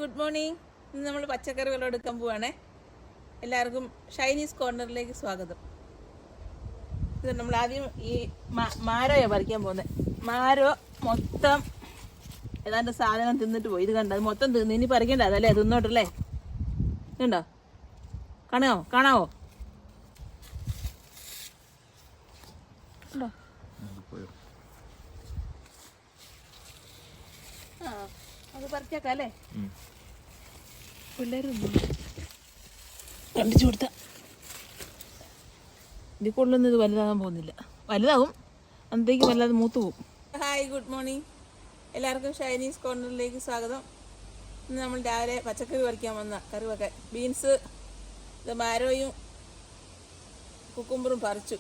Good morning. ഇന്ന് നമ്മൾ പച്ചക്കറികൾ എടുക്കാൻ പോവാണേ. എല്ലാവർക്കും ഷൈനീസ് കോർണറിലേക്ക് സ്വാഗതം. ഇത് നമ്മൾ ആദ്യം ഈ മാരോയാണ് പറിക്കാൻ പോകുന്നത്. മാരോ മൊത്തം ഏതാണ്ട് സാധനം തിന്നിട്ട് പോയി. ഇത് കണ്ടോ, അത് മൊത്തം തിന്ന്. ഇനി പറിക്കണ്ട അതല്ലേ, തിന്നോട്ടല്ലേ. ഇതുണ്ടോ, കാണാവോ ഉണ്ടോ? ആ, അത് പറിച്ചേക്കാം അല്ലേ. പിള്ളേരൊന്നും കണ്ടിച്ചു കൊടുത്ത ഇതിൽ കൊള്ളൊന്നും ഇത് വലുതാകാൻ പോകുന്നില്ല. വലുതാവും, അന്നത്തേക്ക് വല്ലാതെ മൂത്ത് പോകും. Hi, good morning. എല്ലാവർക്കും ഷൈനീസ് കോർണറിലേക്ക് സ്വാഗതം. ഇന്ന് നമ്മൾ രാവിലെ പച്ചക്കറി പറിക്കാൻ വന്ന കറിവൊക്കെ ബീൻസ്, ഇത് മാരോയും കുക്കുംബറും പറിച്ചു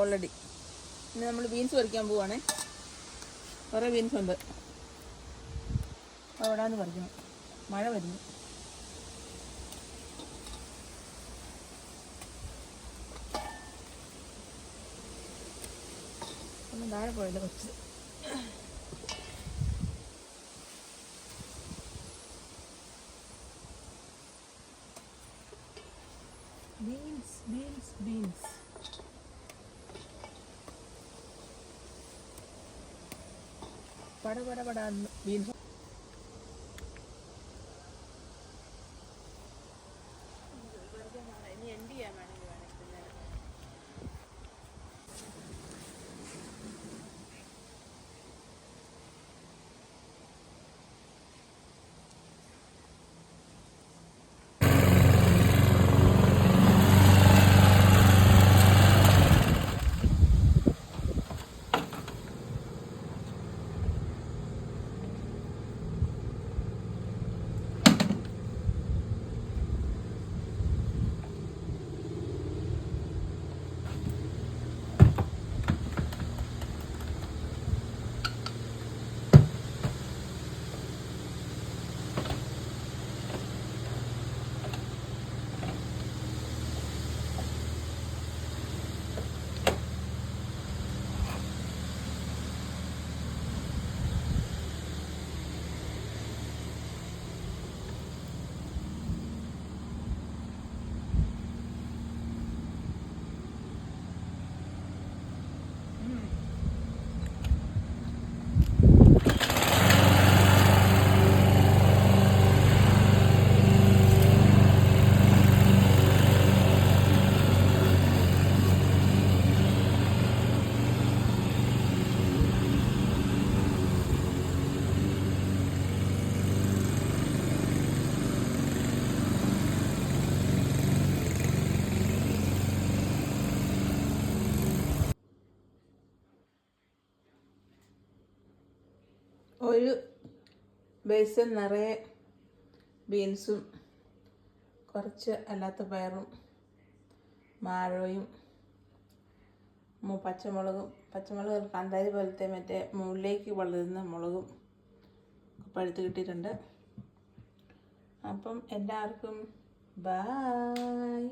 ഓൾറെഡി. ഇന്ന് നമ്മൾ ബീൻസ് പറിക്കാൻ പോവുകയാണേ. കുറേ ബീൻസ് ഉണ്ട്. അവിടാന്ന് പറിക്കണം, മഴ വരുന്നു. ഒന്നും താഴെ പോയല്ലോ കുറച്ച്. ബീൻസ് ബീൻസ് ബീൻസ് പട ബീൻസ്. ഇനി എന്ത് ചെയ്യാൻ വേണമെങ്കിൽ ഒരു ബേസൻ നിറയെ ബീൻസും കുറച്ച് അല്ലാത്ത പയറും മാഴയും പച്ചമുളക് കാന്താരി പോലത്തെ മറ്റേ മുകളിലേക്ക് വളരുന്ന മുളകും പഴുത്ത് കിട്ടിയിട്ടുണ്ട്. അപ്പം എല്ലാവർക്കും ബായ്.